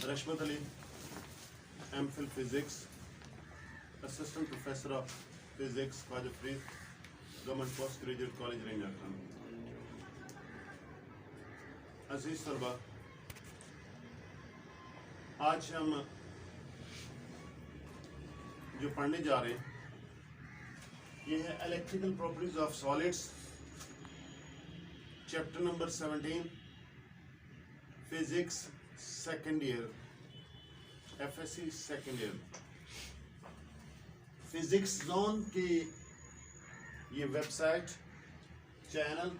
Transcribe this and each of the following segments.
Rashmat Ali, MPhil Physics, Assistant Professor of Physics, Khwaja Farid, Government Postgraduate College, Ranjhakan. अजीज तलबा, आज हम जो पढ़ने जा रहे हैं ये है electrical properties of solids, chapter number 17, physics second year, FSc second year. Physics zone की ये वेबसाइट, चैनल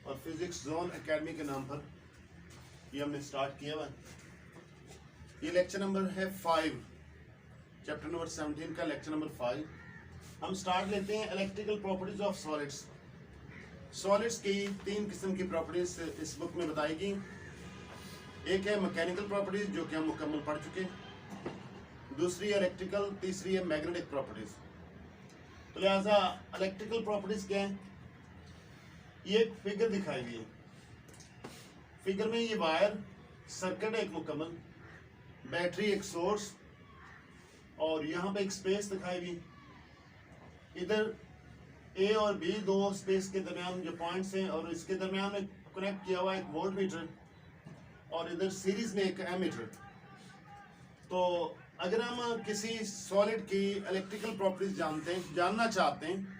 और फिजिक्स जोन एकेडमी के नाम पर ये हमने स्टार्ट किया हुआ। ये लेक्चर नंबर है 5, चैप्टर नंबर 17 का लेक्चर नंबर 5। हम स्टार्ट लेते हैं electrical properties of solids. Solids की 3 किस्म की प्रॉपर्टीज इस बुक में बताई गई। एक है मैकेनिकल प्रॉपर्टीज जो कि हम मुकम्मल पढ़ चुके हैं, दूसरी है इलेक्ट्रिकल, तीसरी है मैग्नेटिक प्रॉपर्टीज। तो लिहाजा इलेक्ट्रिकल प्रॉपर्टीज क्या है, ये एक फिगर दिखाई गई है। फिगर में ये वायर, सर्किट है एक मुकम्मल, बैटरी, एक सोर्स और यहाँ पे एक स्पेस दिखाई गई। इधर ए और बी दो स्पेस के दरमियान जो पॉइंट्स हैं और इसके दरमियान में कनेक्ट किया हुआ एक वोल्ट मीटर और इधर सीरीज में एक एमीटर। तो अगर हम किसी सॉलिड की इलेक्ट्रिकल प्रॉपर्टीज जानना चाहते हैं,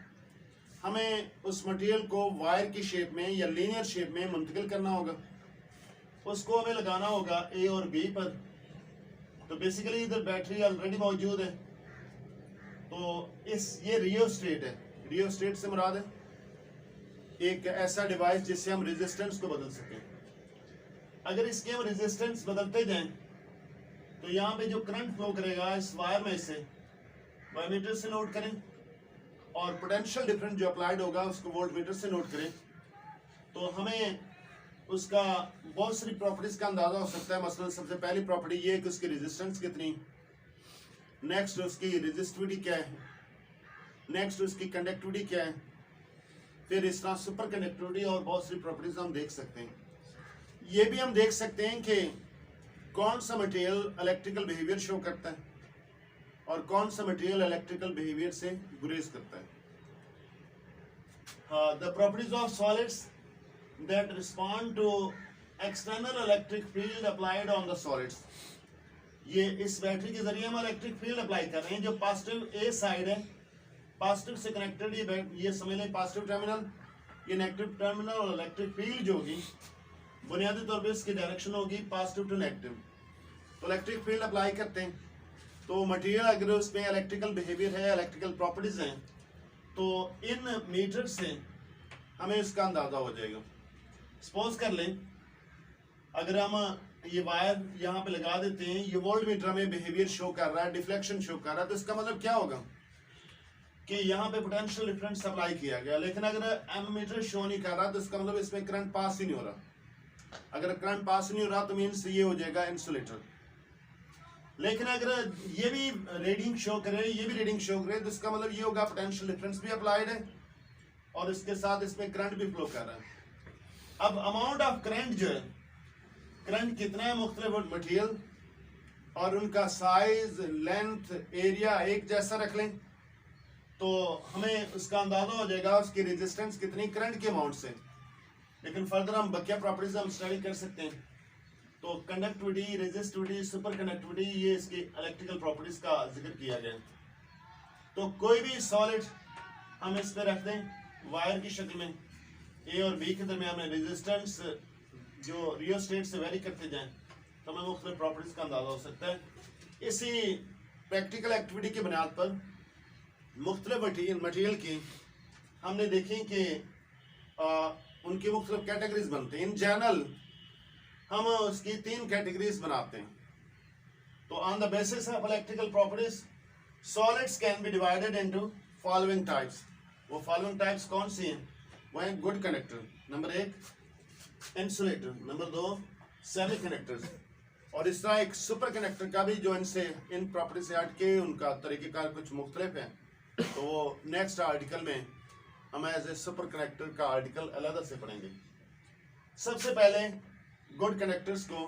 हमें उस मटेरियल को वायर की शेप में या लीनियर शेप में मुंतकिल करना होगा। उसको हमें लगाना होगा ए और बी पर। तो बेसिकली इधर बैटरी ऑलरेडी मौजूद है। तो ये रियोस्टेट है। रियोस्टेट से मुराद है एक ऐसा डिवाइस जिससे हम रेजिस्टेंस को बदल सकें। अगर इसके हम रेजिस्टेंस बदलते जाएं तो यहाँ पे जो करंट फ्लो करेगा इस वायर में से वायरमीटर से नोट करें और पोटेंशियल डिफरेंस जो अप्लाइड होगा उसको वोल्टमीटर से नोट करें। तो हमें उसका बहुत सारी प्रॉपर्टीज का अंदाजा हो सकता है। मसलन सबसे पहली प्रॉपर्टी ये है कि उसकी रेजिस्टेंस कितनी, नेक्स्ट उसकी रेजिस्टिविटी क्या है, नेक्स्ट उसकी कंडक्टिविटी क्या है, फिर इस तरह सुपर कंडक्टिविटी और बहुत सारी प्रॉपर्टीज हम देख सकते हैं। ये भी हम देख सकते हैं कि कौन सा मटेरियल इलेक्ट्रिकल बिहेवियर शो करता है और कौन सा मटेरियल इलेक्ट्रिकल बिहेवियर से गुरेज करता है। The properties of solids that respond to external electric field applied on the solids. ये इस बैटरी के जरिए हम इलेक्ट्रिक फील्ड अप्लाई कर रहे हैं। जो पॉजिटिव ए साइड है, पॉजिटिव से कनेक्टेड ये समझ लें पॉजिटिव टर्मिनल, ये नेगेटिव टर्मिनल और इलेक्ट्रिक फील्ड जो होगी बुनियादी तौर पे इसकी डायरेक्शन होगी पॉजिटिव टू नेगेटिव। तो इलेक्ट्रिक फील्ड अप्लाई करते हैं तो मटेरियल अगर उसमें इलेक्ट्रिकल बिहेवियर है, इलेक्ट्रिकल प्रॉपर्टीज हैं, तो इन मीटर से हमें इसका अंदाजा हो जाएगा। सपोज कर लें अगर हम ये वायर यहाँ पे लगा देते हैं, ये वोल्ट मीटर में बिहेवियर शो कर रहा है, डिफ्लेक्शन शो कर रहा है, तो इसका मतलब क्या होगा कि यहाँ पे पोटेंशियल डिफरेंस अप्लाई किया गया। लेकिन अगर एमीटर शो नहीं कर रहा तो इसका मतलब इसमें करंट पास ही नहीं हो रहा। अगर करंट पास नहीं हो रहा तो मीन्स ये हो जाएगा इंसुलेटर। लेकिन अगर ये भी रीडिंग शो करे, ये भी रीडिंग शो करे, तो इसका मतलब ये होगा पोटेंशियल डिफरेंस भी अप्लाइड है और इसके साथ इसमें करंट भी फ्लो कर रहा है। अब अमाउंट ऑफ करंट जो है, करंट कितना है मुख्तलिफ मटेरियल और उनका साइज, लेंथ, एरिया एक जैसा रख लें तो हमें उसका अंदाजा हो जाएगा उसकी रेजिस्टेंस कितनी करंट के अमाउंट से। लेकिन फर्दर हम बकिया प्रॉपर्टीज हम स्टडी कर सकते हैं। तो कंडक्टिविटी, रेजिस्टिविटी, सुपर कंडक्टिविटी, ये इसकी इलेक्ट्रिकल प्रॉपर्टीज का जिक्र किया गया। तो कोई भी सॉलिड हम इस पर रख दें वायर की शक्ल में, ए और बी के दरमियान में रेजिस्टेंस जो रियोस्टेट से वेरी करते जाएं तो हमें मुख्तलिफ प्रॉपर्टीज का अंदाजा हो सकता है। इसी प्रैक्टिकल एक्टिविटी की बुनियाद पर मुख्तलिफ मटेरियल की हमने देखें कि उनकी मुख्तलिफ कैटेगरीज बनते हैं। इन जनरल हम उसकी 3 कैटेगरीज बनाते हैं। तो on the basis of electrical properties solids can be divided into following types. वो फॉलोइंग टाइप्स कौन सी हैं? वो हैं good conductor, number 1, insulator, number 2, semi conductors, और इस तरह एक सुपर कंडक्टर का भी जो इन प्रॉपर्टी से हट के उनका तरीक़ेकार कुछ मुख्तलिफ है। तो वो नेक्स्ट आर्टिकल में हम एज ए सुपर कंडक्टर का आर्टिकल अलग से पढ़ेंगे। सबसे पहले गुड कंडक्टर्स को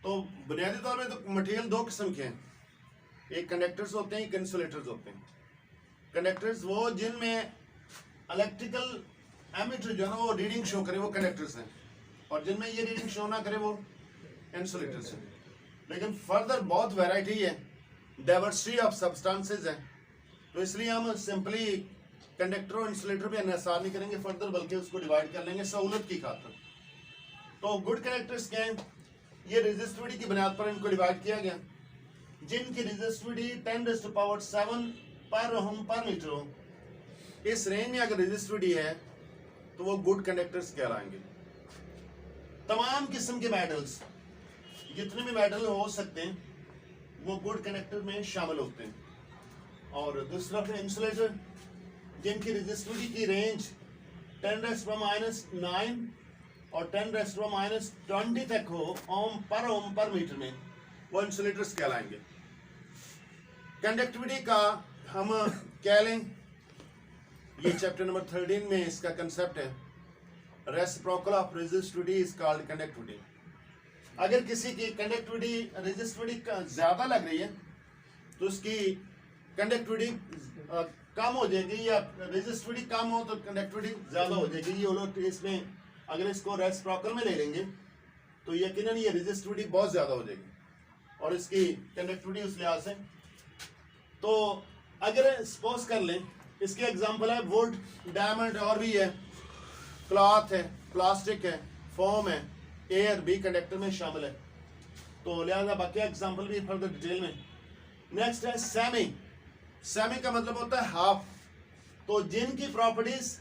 तो बुनियादी तौर पे तो मटेरियल दो किस्म के हैं, एक कंडक्टर्स होते हैं, एक इंसुलेटर्स होते हैं। कंडक्टर्स वो जिनमें इलेक्ट्रिकल एमीटर जो है ना वो रीडिंग शो करे, वो कंडक्टर्स हैं, और जिनमें ये रीडिंग शो ना करे वो इंसुलेटर्स हैं। लेकिन फर्दर बहुत वैरायटी है, डाइवर्सिटी ऑफ सब्सटेंसेस है, तो इसलिए हम सिंपली कंडक्टर और इंसुलेटर पे इन्हिसार नहीं करेंगे फर्दर, बल्कि उसको डिवाइड कर लेंगे सहूलत की खातिर। तो गुड कंडक्टर्स क्या हैं, ये रेजिस्टिविटी की बुनियाद पर इनको डिवाइड किया गया, जिनकी रेजिस्टिविटी 10⁷ पर ओम पर मीटर हो। इस रेंज में अगर रेजिस्टिविटी है तो वो गुड कंडक्टर्स कहलाएंगे। तमाम किस्म के मेटल्स, जितने भी मेटल हो सकते हैं वो गुड कंडक्टर में शामिल होते हैं। और दूसरा इंसुलेटर, जिनकी रेजिस्टिविटी की रेंज 10⁻⁹ और 10⁻20 तक हो ओम पर मीटर में, वो इंसुलेटर्स कहलाएंगे। कंडक्टिविटी का हम कह लें, ये चैप्टर नंबर 13 में इसका कंसेप्ट है, reciprocal of resistivity is called conductivity. अगर किसी की कंडक्टिविटी रेजिस्टिविटी ज्यादा लग रही है तो उसकी कंडक्टिविटी कम हो जाएगी, या रेजिस्टिविटी कम हो तो कंडक्टिविटी ज्यादा हो जाएगी। ये लोग इसमें अगर इसको रेसिप्रोकल में ले लेंगे तो यकीनन ये रेजिस्टिविटी बहुत ज्यादा हो जाएगी और इसकी कंडक्टिविटी उस लिहाज से। तो अगर सपोज कर लें, इसके एग्जांपल है वुड, डायमंड, और भी है, क्लॉथ है, प्लास्टिक है, फोम है, एयर भी कंडक्टर में शामिल है। तो लिहाजा बाकी एग्जांपल भी फर्दर डिटेल में। नेक्स्ट है सेमी। सेमी का मतलब होता है हाफ। तो जिनकी प्रॉपर्टीज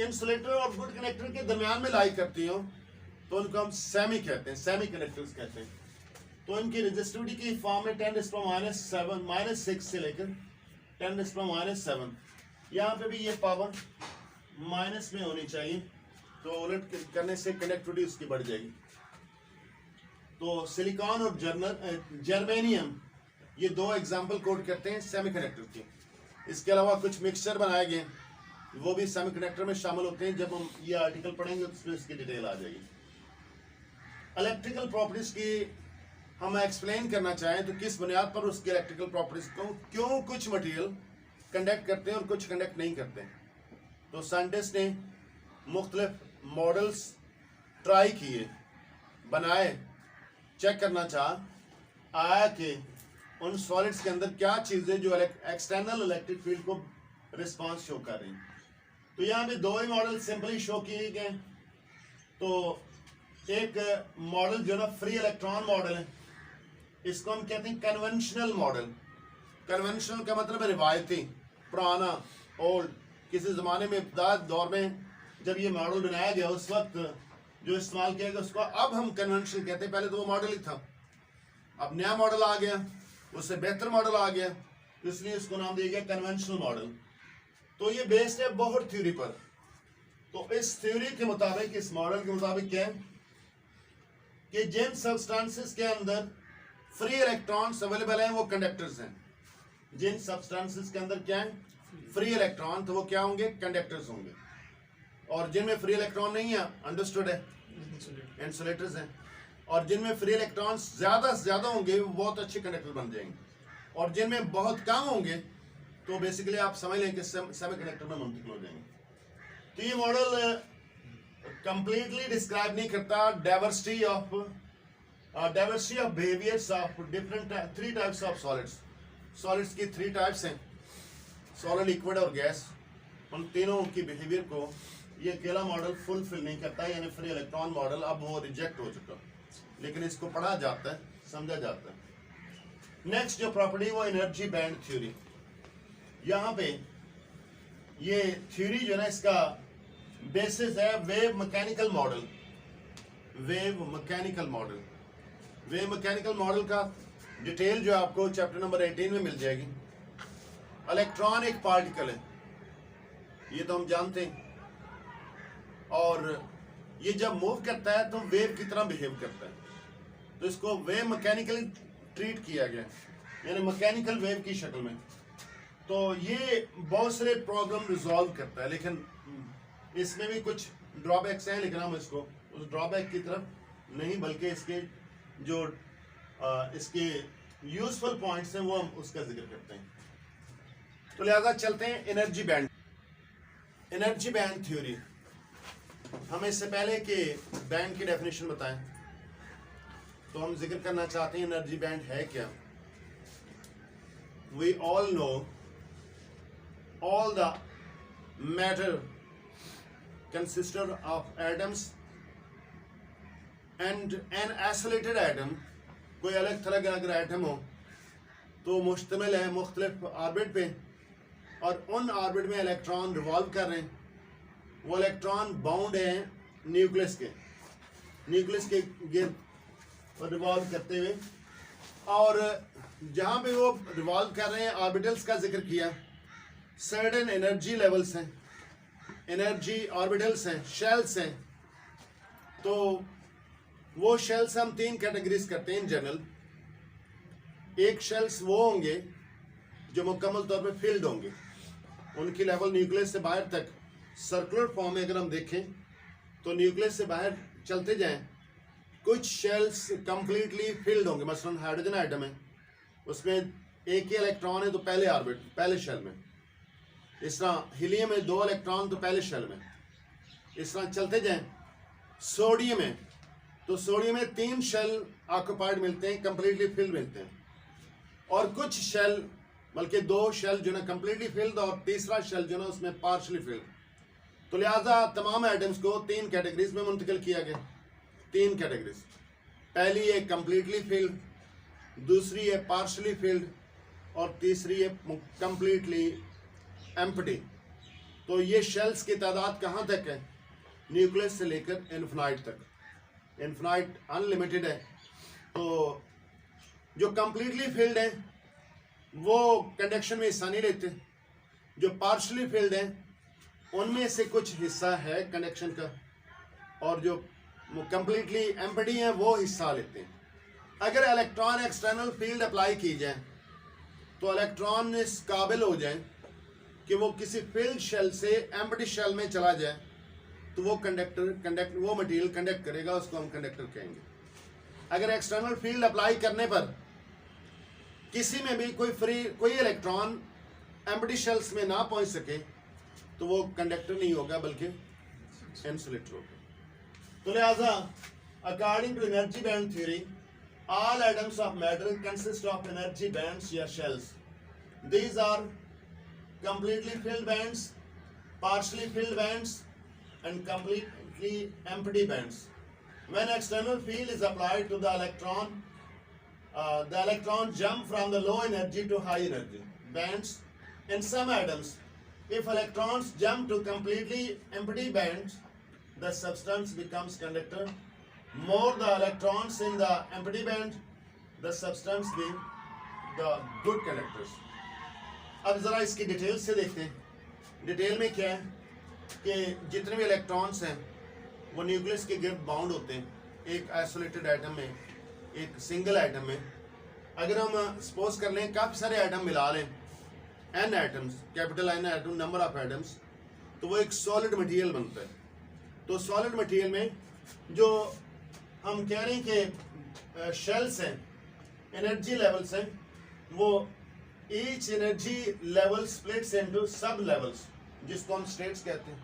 इंसुलेटर और गुड कनेक्टर के दरमियान में लाई करती हो तो उनको हम सेमी कहते हैं, सेमी कंडक्टर्स कहते हैं। तो इनकी रेजिस्टिविटी की फॉर्म में 10⁻⁷ से लेकर 10⁻⁷। यहाँ पे भी ये पावर माइनस में होनी चाहिए, तो उलट करने से कंडक्टिविटी उसकी बढ़ जाएगी। तो सिलिकॉन और जर्मेनियम, ये दो एग्जाम्पल कोट करते हैं सेमीकंडक्टर की। इसके अलावा कुछ मिक्सचर बनाए गए, वो भी सेमीकंडक्टर में शामिल होते हैं। जब हम ये आर्टिकल पढ़ेंगे तो उसमें इसकी डिटेल आ जाएगी। इलेक्ट्रिकल प्रॉपर्टीज की हम एक्सप्लेन करना चाहें तो किस बुनियाद पर उसकी इलेक्ट्रिकल प्रॉपर्टीज को, क्यों कुछ मटेरियल कंडक्ट करते हैं और कुछ कंडक्ट नहीं करते हैं। तो साइंटिस्ट ने मुख्तलिफ मॉडल्स ट्राई किए, बनाए, चेक करना चाहा आया कि उन सॉलिड्स के अंदर क्या चीज़ें जो एक्सटर्नल इलेक्ट्रिक फील्ड को रिस्पांस शो कर रही हैं। तो यहाँ पे दो ही मॉडल सिंपली शो किए गए। तो एक मॉडल जो ना फ्री इलेक्ट्रॉन मॉडल है, इसको हम कहते हैं कन्वेंशनल मॉडल। कन्वेंशनल का मतलब है रिवायती, पुराना, ओल्ड। किसी ज़माने में इब्तदाई दौर में जब ये मॉडल बनाया गया उस वक्त जो इस्तेमाल किया गया उसको अब हम कन्वेंशनल कहते हैं। पहले तो वो मॉडल ही था, अब नया मॉडल आ गया, उससे बेहतर मॉडल आ गया, इसलिए इसको नाम दिया गया कन्वेंशनल मॉडल। तो ये बेस्ड है बोहर थ्योरी पर। तो इस थ्योरी के मुताबिक, इस मॉडल के मुताबिक क्या है कि जिन सब्सटेंसेस के अंदर फ्री इलेक्ट्रॉन्स अवेलेबल हैं वो कंडक्टर्स हैं। जिन सब्सटेंसेस के अंदर क्या है फ्री इलेक्ट्रॉन, तो वो क्या होंगे, कंडक्टर्स होंगे। और जिनमें फ्री इलेक्ट्रॉन नहीं है, अंडरस्टूड है, इंसुलेटर्स हैं। और जिनमें फ्री इलेक्ट्रॉन्स ज्यादा से ज्यादा होंगे वो बहुत अच्छे कंडक्टर बन जाएंगे, और जिनमें बहुत कम होंगे तो बेसिकली आप समझ लें कि सेमीकंडक्टर में मुंतकिल हो जाएंगे। तो ये मॉडल कंप्लीटली डिस्क्राइब नहीं करता diversity of behaviours of different 3 types of solids. Solids की 3 टाइप्स हैं, सॉलिड, लिक्विड और गैस। उन तीनों की बिहेवियर को ये अकेला मॉडल फुलफिल नहीं करता, यानी फ्री इलेक्ट्रॉन मॉडल अब वो रिजेक्ट हो चुका, लेकिन इसको पढ़ा जाता है, समझा जाता है। नेक्स्ट जो प्रॉपर्टी वो एनर्जी बैंड थ्योरी। यहाँ पे ये थ्योरी जो है ना, इसका बेसिस है wave mechanical model. Wave mechanical model, wave mechanical model का डिटेल जो आपको चैप्टर नंबर 18 में मिल जाएगी। इलेक्ट्रॉन एक पार्टिकल है, ये तो हम जानते हैं, और ये जब मूव करता है तो वेव की तरह बिहेव करता है। तो इसको वेव मैकेनिकली ट्रीट किया गया, यानी मैकेनिकल वेव की शक्ल में। तो ये बहुत सारे प्रॉब्लम रिजॉल्व करता है, लेकिन इसमें भी कुछ ड्रॉबैक्स हैं, लेकिन हम इसको उस ड्रॉबैक की तरफ नहीं बल्कि इसके जो इसके यूजफुल पॉइंट्स हैं वो हम उसका जिक्र करते हैं। तो लिहाजा चलते हैं energy band. Energy band theory, हम इससे पहले कि बैंड की डेफिनेशन बताएं तो हम जिक्र करना चाहते हैं एनर्जी बैंड है क्या। We all know all the matter consisted of atoms and an isolated atom, कोई अलग थलग अगर एटम हो तो मुश्तमिल है मुख्तलिफ ऑर्बिट पे, और उन ऑर्बिट में इलेक्ट्रॉन रिवॉल्व कर रहे हैं। वो इलेक्ट्रॉन बाउंड हैं न्यूक्लियस के गिर्द रिवॉल्व करते हुए, और जहाँ पे वो रिवॉल्व कर रहे हैं ऑर्बिटल्स का जिक्र किया, सर्टेन एनर्जी लेवल्स हैं, एनर्जी ऑर्बिटल्स हैं, शेल्स हैं। तो वो शेल्स हम 3 कैटेगरीज करते हैं इन जनरल। एक शेल्स वो होंगे जो मुकम्मल तौर पे फिल्ड होंगे, उनकी लेवल न्यूक्लियस से बाहर तक सर्कुलर फॉर्म में अगर हम देखें तो न्यूक्लियस से बाहर चलते जाएं, कुछ शेल्स कंप्लीटली फिल्ड होंगे। मसलन हाइड्रोजन आइटम है, उसमें एक ही इलेक्ट्रॉन है तो पहले ऑर्बिट पहले शेल में। इस तरह हीलियम में 2 इलेक्ट्रॉन तो पहले शेल में। इस तरह चलते जाएं। सोडियम है तो सोडियम में 3 शेल ऑक्युपाइड मिलते हैं, कंप्लीटली फिल्ड मिलते हैं, और कुछ शेल बल्कि 2 शेल जो ना कंप्लीटली फिल्ड और तीसरा शेल जो ना उसमें पार्शली फिल्ड। तो लिहाजा तमाम एटम्स को 3 कैटेगरीज में मुंतकिल किया गया। 3 कैटेगरीज, पहली है कंप्लीटली फिल्ड, दूसरी है पार्शली फिल्ड, और तीसरी है कंप्लीटली एम्प्टी। तो ये शेल्स की तादाद कहाँ तक है? न्यूक्लियस से लेकर इन्फिनाइट तक। इन्फिनाइट अनलिमिटेड है। तो जो कंप्लीटली फिल्ड है वो कंडक्शन में हिस्सा नहीं लेते, जो पार्शली फिल्ड है उनमें से कुछ हिस्सा है कंडक्शन का, और जो कंप्लीटली एम्प्टी हैं वो हिस्सा लेते हैं। अगर इलेक्ट्रॉन एक्सटर्नल फील्ड अप्लाई की जाए तो इलेक्ट्रॉन इस काबिल हो जाए कि वो किसी फिल्ड शेल से एम्प्टी शेल में चला जाए तो वो वो मटेरियल कंडक्ट करेगा, उसको हम कंडक्टर कहेंगे। अगर एक्सटर्नल फील्ड अप्लाई करने पर किसी में भी कोई इलेक्ट्रॉन एम्प्टी शेल्स में ना पहुंच सके तो वो कंडक्टर नहीं होगा बल्कि इंसुलेटर होगा। तो लिहाजा according to energy band theory, all atoms of matter consist of energy bands या shells. These are completely filled bands, partially filled bands, and completely empty bands. When external field is applied to the electron jump from the low energy to high energy bands. In some atoms, if electrons jump to completely empty bands, the substance becomes conductor. More the electrons in the empty band, the substance being the good conductors. अब ज़रा इसकी detail से देखते हैं। Detail में क्या है कि जितने भी इलेक्ट्रॉन्स हैं वो न्यूक्लियस के गिर्द बाउंड होते हैं, एक आइसोलेटेड एटम में, एक सिंगल एटम में। अगर हम सपोज कर लें काफ़ी सारे एटम मिला लें, n atoms, capital N atom, number of atoms, तो वो एक सॉलिड मटेरियल बनता है। तो सॉलिड मटेरियल में जो हम कह रहे हैं कि शेल्स हैं, एनर्जी लेवल्स हैं, वो each energy level splits into सब लेवल्स, जिसको हम स्टेट्स कहते हैं।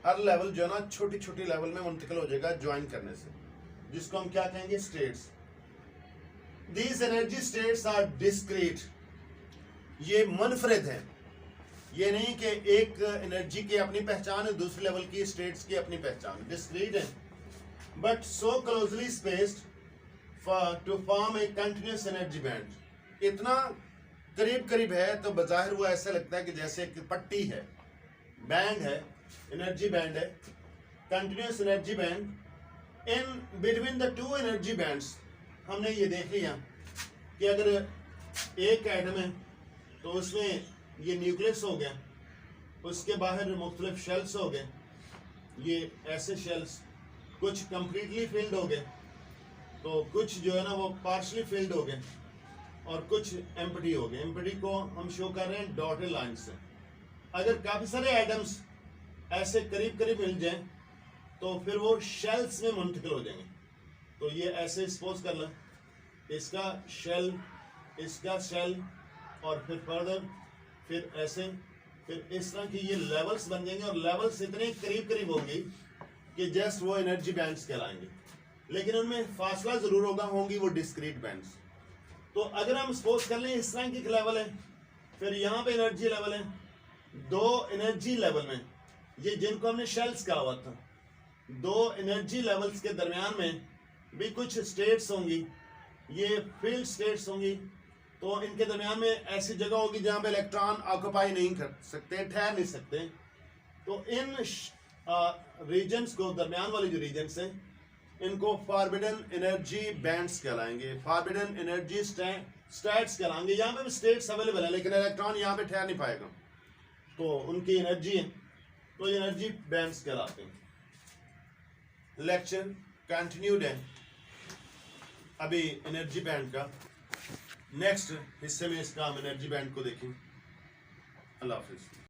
हर लेवल जो ना छोटी छोटी लेवल में मुंतकिल हो जाएगा ज्वाइन करने से, जिसको हम क्या कहेंगे? States. These energy states are discrete, ये मुनफरिद हैं। ये नहीं कि एक एनर्जी की अपनी पहचान है, दूसरे लेवल की स्टेट्स की अपनी पहचान, डिस्क्रीट है, but so closely spaced to form a continuous energy band. इतना करीब करीब है तो बज़ाहिर वो ऐसा लगता है कि जैसे एक पट्टी है, बैंड है, एनर्जी बैंड है, continuous energy band. In between the 2 energy bands हमने ये देख लिया कि अगर एक एटम है तो उसमें ये न्यूक्लियस हो गया, उसके बाहर मुख्तलिफ शेल्स हो गए, ये ऐसे शेल्स, कुछ कंप्लीटली फिल्ड हो गए, तो कुछ जो है ना वो पार्शली फिल्ड हो गए, और कुछ एम्प्टी हो गए। एम्प्टी को हम शो कर रहे हैं डॉटेड लाइन से। अगर काफ़ी सारे एटम्स ऐसे करीब करीब मिल जाएं तो फिर वो शेल्स में मुंतकिल हो जाएंगे। तो ये ऐसे सपोज कर लो, इसका शेल, इसका शेल, और फिर फर्दर फिर ऐसे, फिर इस तरह की ये लेवल्स बन जाएंगे, और लेवल्स इतने करीब करीब होंगी कि जस्ट वो एनर्जी बैंड्स कहलाएंगे, लेकिन उनमें फासला जरूर होंगी वो डिस्क्रीट बैंड्स। तो अगर हम सपोज कर लें इस तरह की लेवल है, फिर यहाँ पे एनर्जी लेवल है, दो एनर्जी लेवल में, ये जिनको हमने शेल्स कहा हुआ था, दो एनर्जी लेवल्स के दरमियान में भी कुछ स्टेट्स होंगी, ये फील्ड स्टेट्स होंगी। तो इनके दरमियान में ऐसी जगह होगी जहां पे इलेक्ट्रॉन ऑक्यूपाई नहीं कर सकते, ठहर नहीं सकते। तो इन रीजन्स को, दरमियान वाले जो रीजन्स हैं, इनको फॉरबिडन एनर्जी बैंड्स कहलाएंगे, फॉरबिडन एनर्जी स्टेट्स कहलाएंगे। यहाँ पे भी स्टेट्स अवेलेबल है, लेकिन इलेक्ट्रॉन यहाँ पे ठहर नहीं पाएगा, तो उनकी एनर्जी है, तो एनर्जी बैंड्स कहलाते हैं। लेक्चर कंटिन्यूड है अभी एनर्जी बैंड का। नेक्स्ट हिस्से में इसका हम एनर्जी बैंड को देखें। अल्लाह हाफिज।